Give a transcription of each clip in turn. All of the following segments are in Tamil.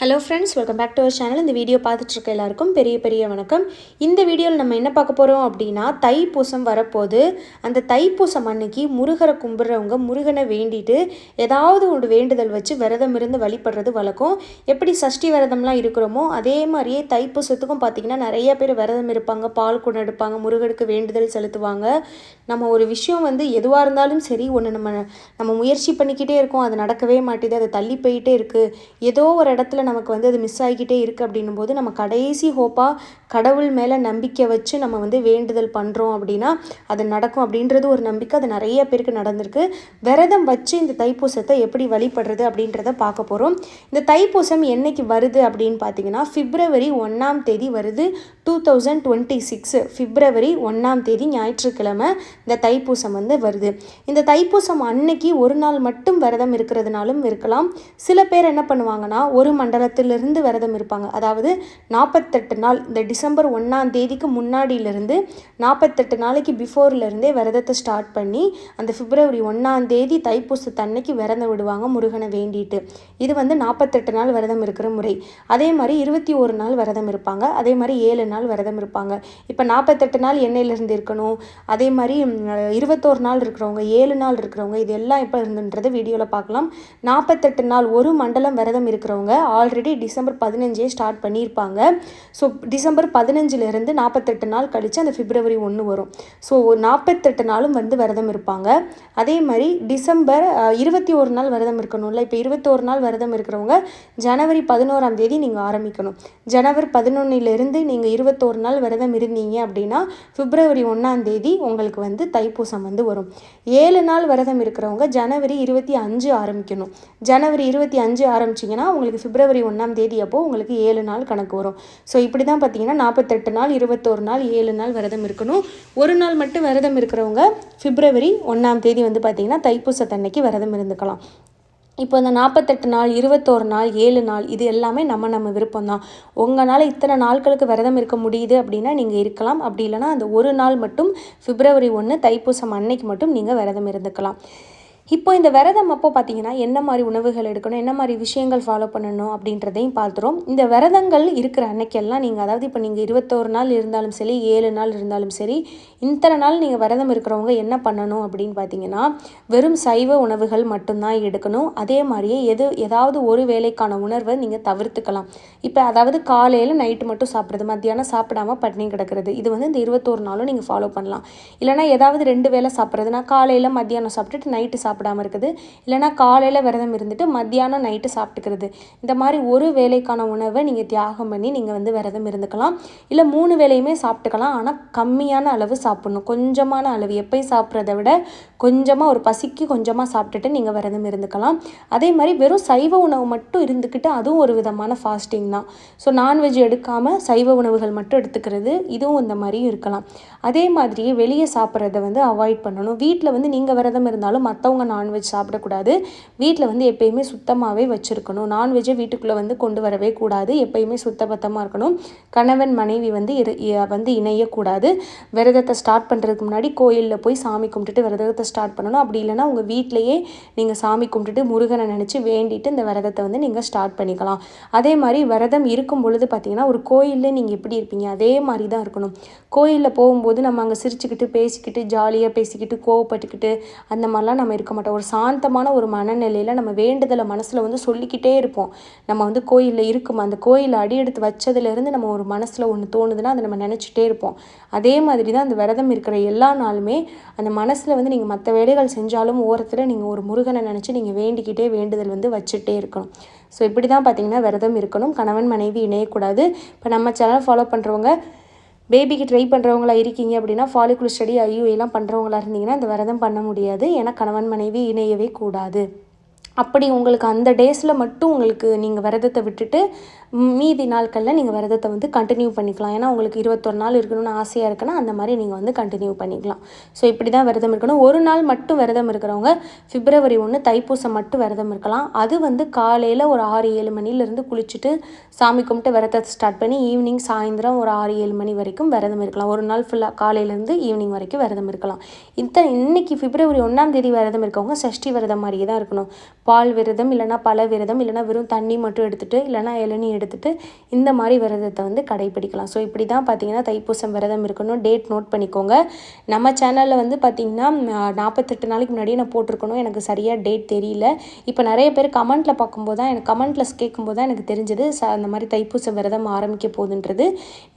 Hello friends, welcome back to our channel. இந்த வீடியோ பார்த்துட்ருக்க எல்லாருக்கும் பெரிய வணக்கம். இந்த வீடியோவில் நம்ம என்ன பார்க்க போகிறோம் அப்படின்னா, தைப்பூசம் வரப்போது. அந்த தைப்பூசம் அன்னைக்கு முருகரை கும்பிட்றவங்க முருகனை வேண்டிட்டு ஏதாவது ஒரு வேண்டுதல் வச்சு விரதம் இருந்து வழிபடுறது வழக்கம். எப்படி சஷ்டி விரதம்லாம் இருக்கிறோமோ அதே மாதிரியே தைப்பூசத்துக்கும் பார்த்திங்கன்னா நிறைய பேர் விரதம் இருப்பாங்க, பால் குடம் எடுப்பாங்க, முருகனுக்கு வேண்டுதல் செலுத்துவாங்க. நம்ம ஒரு விஷயம் எதுவாக இருந்தாலும் சரி, ஒன்று நம்ம முயற்சி பண்ணிக்கிட்டே இருக்கோம், அது நடக்கவே மாட்டேது, அது தள்ளி போயிட்டே இருக்குது, ஏதோ ஒரு இடத்துல நமக்கு அது மிஸ் ஆகிக்கிட்டே இருக்குது அப்படின்னும் போது நம்ம கடைசி ஹோப்பாக கடவுள் மேலே நம்பிக்கை வச்சு நம்ம வேண்டுதல் பண்ணுறோம் அப்படின்னா அது நடக்கும் அப்படின்றது ஒரு நம்பிக்கை. அது நிறைய பேருக்கு நடந்திருக்கு. விரதம் வச்சு இந்த தைப்பூசத்தை எப்படி வழிபடுறது அப்படின்றத பார்க்க போகிறோம். இந்த தைப்பூசம் என்னைக்கு வருது அப்படின்னு பார்த்தீங்கன்னா, பிப்ரவரி 1 வருது. 2026 பிப்ரவரி 1 ஞாயிற்றுக்கிழமை இந்த தைப்பூசம் வருது. இந்த தைப்பூசம் அன்னைக்கு ஒரு நாள் மட்டும் விரதம் இருக்கிறதுனாலும் இருக்கலாம். சில பேர் என்ன பண்ணுவாங்கன்னா, ஒரு மண்டலத்திலிருந்து விரதம் இருப்பாங்க. அதாவது 48 நாள், இந்த டிசம்பர் 1 முன்னாடியிலிருந்து 48 நாளைக்கு பிஃபோர்லேருந்தே விரதத்தை ஸ்டார்ட் பண்ணி அந்த பிப்ரவரி 1 தைப்பூசத்தன்னைக்கு விரதம் விடுவாங்க முருகனை வேண்டிட்டு. இது 48 நாள் விரதம் இருக்கிற முறை. அதே மாதிரி 21 நாள் விரதம் இருப்பாங்க. அதே மாதிரி 7 நாள் விரதம் இருப்பாங்க. இப்போ 48 நாள் எண்ணெயிலிருந்து இருக்கணும். அதே மாதிரி 21 நாள் இருக்கிறவங்க, 7 நாள் இருக்கிறவங்க, இது எல்லாம் எப்போ இருந்துன்றதை வீடியோவில் பார்க்கலாம். 48 நாள் ஒரு மண்டலம் விரதம் இருக்கிறவங்க ஆல்ரெடி டிசம்பர் 15 ஸ்டார்ட் பண்ணியிருப்பாங்க. ஸோ டிசம்பர் 15லேருந்து 48 நாள் கழித்து அந்த பிப்ரவரி 1 வரும். ஸோ 48 நாளும் விரதம் இருப்பாங்க. அதே மாதிரி டிசம்பர் 21 நாள் விரதம் இருக்கணும்ல. இப்போ 21 நாள் விரதம் இருக்கிறவங்க ஜனவரி 11 நீங்கள் ஆரம்பிக்கணும். ஜனவரி 11லேருந்து நீங்கள் 21 நாள் விரதம் இருந்தீங்க அப்படின்னா பிப்ரவரி 1 உங்களுக்கு தைப்பூசம் வரும். 7 நாள் விரதம் இருக்கிறவங்க ஜனவரி 25 ஆரம்பிக்கணும். ஜனவரி 25 ஆரம்பிச்சிங்கன்னா உங்களுக்கு பிப்ரவரி 1 அப்போது உங்களுக்கு 7 நாள் கணக்கு வரும். ஸோ இப்படி தான் பார்த்தீங்கன்னா 48 நாள், 21 நாள், 7 நாள் விரதம் இருக்கணும். ஒரு நாள் மட்டும் விரதம் இருக்கிறவங்க பிப்ரவரி 1 பார்த்தீங்கன்னா தைப்பூசத்தன்னைக்கு விரதம் இருந்துக்கலாம். இப்போ இந்த 48 நாள், 21 நாள், 7 நாள், இது எல்லாமே நம்ம விருப்பம் தான். உங்களால் இத்தனை நாட்களுக்கு விரதம் இருக்க முடியுது அப்படின்னா நீங்கள் இருக்கலாம். அப்படி இல்லைனா அந்த ஒரு நாள் மட்டும் பிப்ரவரி 1 தைப்பூசம் அன்னைக்கு மட்டும் நீங்கள் விரதம் இருந்துக்கலாம். இப்போ இந்த விரதம் அப்போ பார்த்தீங்கன்னா என்ன மாதிரி உணவுகள் எடுக்கணும், என்ன மாதிரி விஷயங்கள் ஃபாலோ பண்ணணும் அப்படின்றதையும் பார்த்துரும். இந்த விரதங்கள் இருக்கிற அன்னைக்கெல்லாம் நீங்கள், அதாவது இப்போ நீங்கள் 21 நாள் இருந்தாலும் சரி, 7 நாள் இருந்தாலும் சரி, இத்தனை நாள் நீங்கள் விரதம் இருக்கிறவங்க என்ன பண்ணணும் அப்படின்னு பார்த்தீங்கன்னா, வெறும் சைவ உணவுகள் மட்டும்தான் எடுக்கணும். அதே மாதிரியே ஏதாவது ஒரு வேளைக்கான உணர்வை நீங்கள் தவிர்த்துக்கலாம். இப்போ அதாவது காலையில் நைட்டு மட்டும் சாப்பிட்றது, மத்தியானம் சாப்பிடாம பட்டினி கிடக்கிறது, இது இந்த 21 நாளும் நீங்கள் ஃபாலோ பண்ணலாம். இல்லைனா ஏதாவது 2 வேளை சாப்பிட்றதுனா காலையில் மத்தியானம் சாப்பிட்டுட்டு நைட்டு சாப்பிடாமல் இருக்குது, இல்லைனா காலையில் விரதம் இருந்துட்டு மத்தியானம் நைட்டு சாப்பிட்டுக்கிறது. இந்த மாதிரி ஒரு வேளைக்கான உணவை நீங்கள் தியாகம் பண்ணி நீங்கள் விரதம் இருந்துக்கலாம். இல்லை 3 வேளையுமே சாப்பிட்டுக்கலாம். ஆனால் கம்மியான அளவு சாப்பிடணும், கொஞ்சமான அளவு. எப்பயும் சாப்பிட்றத விட கொஞ்சமாக, ஒரு பசிக்கு கொஞ்சமாக சாப்பிட்டுட்டு நீங்கள் விரதம் இருந்துக்கலாம். அதே மாதிரி வெறும் சைவ உணவு மட்டும் இருந்துக்கிட்டு அதுவும் ஒரு விதமான ஃபாஸ்டிங் தான். ஸோ நான்வெஜ் எடுக்காமல் சைவ உணவுகள் மட்டும் எடுத்துக்கிறது, இதுவும் இந்த மாதிரியும் இருக்கலாம். அதே மாதிரியே வெளியே சாப்பிட்றத அவாய்ட் பண்ணணும். வீட்டில் நீங்கள் விரதம் இருந்தாலும் மற்றவங்க நான்வெஜ் சாப்பிடக்கூடாது. வீட்டில் எப்பயுமே சுத்தமாகவே வச்சுருக்கணும். நான்வெஜ்ஜை வீட்டுக்குள்ளே கொண்டு வரவே கூடாது. எப்பயுமே சுத்தபத்தமாக இருக்கணும். கணவன் மனைவி இணையக்கூடாது. விரதத்தை ஸ்டார்ட் பண்ணுறதுக்கு முன்னாடி கோயிலில் போய் சாமி கும்பிட்டுட்டு விரதத்தை ஸ்டார்ட் பண்ணணும். அப்படி இல்லைனா உங்கள் வீட்டிலையே நீங்கள் சாமி கும்பிட்டுட்டு முருகனை நினச்சி வேண்டிட்டு இந்த விரதத்தை நீங்கள் ஸ்டார்ட் பண்ணிக்கலாம். அதே மாதிரி விரதம் இருக்கும் பொழுது பார்த்திங்கன்னா, ஒரு கோயிலில் நீங்கள் எப்படி இருப்பீங்க அதே மாதிரி தான் இருக்கணும். கோயிலில் போகும்போது நம்ம அங்கே சிரிச்சுக்கிட்டு பேசிக்கிட்டு ஜாலியாக பேசிக்கிட்டு கோவப்பட்டுக்கிட்டு அந்த மாதிரிலாம் நம்ம இருக்க மாட்டோம். ஒரு சாந்தமான ஒரு மனநிலையில் நம்ம வேண்டுதலை மனசில் சொல்லிக்கிட்டே இருப்போம். நம்ம கோயிலில் இருக்கும், அந்த கோயிலில் அடி எடுத்து வச்சதுலேருந்து நம்ம ஒரு மனசில் ஒன்று தோணுதுன்னா அதை நம்ம நினச்சிட்டே இருப்போம். அதே மாதிரி தான் அந்த விரதம் இருக்கிற எல்லா நாளுமே அந்த மனசில் நீங்கள் மற்ற வேலைகள் செஞ்சாலும் ஓரத்தில் நீங்கள் ஒரு முருகனை நினச்சி நீங்கள் வேண்டிக்கிட்டே வேண்டுதல் வச்சுட்டே இருக்கணும். ஸோ இப்படி தான் பார்த்திங்கன்னா விரதம் இருக்கணும். கணவன் மனைவி இணையக்கூடாது. இப்போ நம்ம சேனல் ஃபாலோ பண்ணுறவங்க, பேபிக்கு ட்ரை பண்ணுறவங்களா இருக்கீங்க அப்படின்னா, ஃபாலிகுலர் ஸ்டடி ஐயுஐலாம் பண்ணுறவங்களா இருந்தீங்கன்னா இந்த விரதம் பண்ண முடியாது. ஏன்னா கணவன் மனைவி இணையவே கூடாது. அப்படி உங்களுக்கு அந்த டேஸில் மட்டும் உங்களுக்கு நீங்கள் விரதத்தை விட்டுட்டு மீதி நாட்களில் நீங்கள் விரதத்தை கண்டினியூ பண்ணிக்கலாம். ஏன்னா உங்களுக்கு 21 நாள் இருக்கணும்னு ஆசையாக இருக்குன்னா அந்த மாதிரி நீங்கள் கண்டினியூ பண்ணிக்கலாம். ஸோ இப்படி தான் விரதம் இருக்கணும். ஒரு நாள் மட்டும் விரதம் இருக்கிறவங்க பிப்ரவரி 1 தைப்பூசம் மட்டும் விரதம் இருக்கலாம். அது காலையில் ஒரு 6-7 மணிலேருந்து குளிச்சுட்டு சாமி கும்பிட்டு விரதத்தை ஸ்டார்ட் பண்ணி ஈவினிங் சாயந்தரம் ஒரு 6-7 மணி வரைக்கும் விரதம் இருக்கலாம். ஒரு நாள் ஃபுல்லாக காலையிலேருந்து ஈவினிங் வரைக்கும் விரதம் இருக்கலாம். இன்னைக்கு பிப்ரவரி 1 விரதம் இருக்கவங்க சஷ்டி விரதம் மாதிரியே தான் இருக்கணும். பால் விரதம் இல்லைனா பழ விரதம் இல்லைனா வெறும் தண்ணி மட்டும் எடுத்துகிட்டு இல்லைனா இளநீ எடுத்துகிட்டு இந்த மாதிரி விரதத்தை வந்து கடைப்பிடிக்கலாம். ஸோ இப்படி தான் பார்த்திங்கன்னா தைப்பூசம் விரதம் இருக்கணும். டேட் நோட் பண்ணிக்கோங்க. நம்ம சேனலில் வந்து பார்த்திங்கன்னா 48 நாளைக்கு முன்னாடியே நான் போட்டிருக்கணும். எனக்கு சரியாக டேட் தெரியல. இப்போ நிறைய பேர் கமெண்ட்டில் பார்க்கும்போது தான் எனக்கு கமெண்ட்டில் கேட்கும்போது தான் எனக்கு தெரிஞ்சது அந்த மாதிரி தைப்பூச விரதம் ஆரம்பிக்க போகுதுன்றது.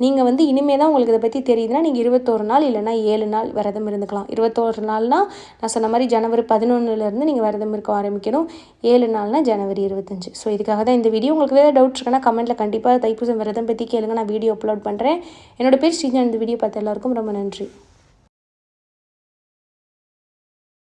நீங்கள் வந்து இனிமேல் தான் உங்களுக்கு இதை பற்றி தெரியுதுன்னா நீங்கள் 21 நாள் இல்லைனா 7 நாள் விரதம் இருந்துக்கலாம். 21 நாள்னால் நான் சொன்ன மாதிரி ஜனவரி 11லேருந்து நீங்கள் விரதம் இருக்க ஆரம்பிக்கணும். 7 நாள்னால் ஜனவரி 25. ஸோ இதுக்காக தான் இந்த வீடியோ. உங்களுக்கு ஏதாவது டவுட் இருக்குன்னா கமெண்ட்டில் கண்டிப்பாக தைப்பூசம் விரதம் பற்றி கேளுங்க. நான் வீடியோ அப்லோட் பண்ணுறேன். என்னோட பேர் ஸ்ரீஜா. இந்த வீடியோ பார்த்த எல்லாருக்கும் ரொம்ப நன்றி.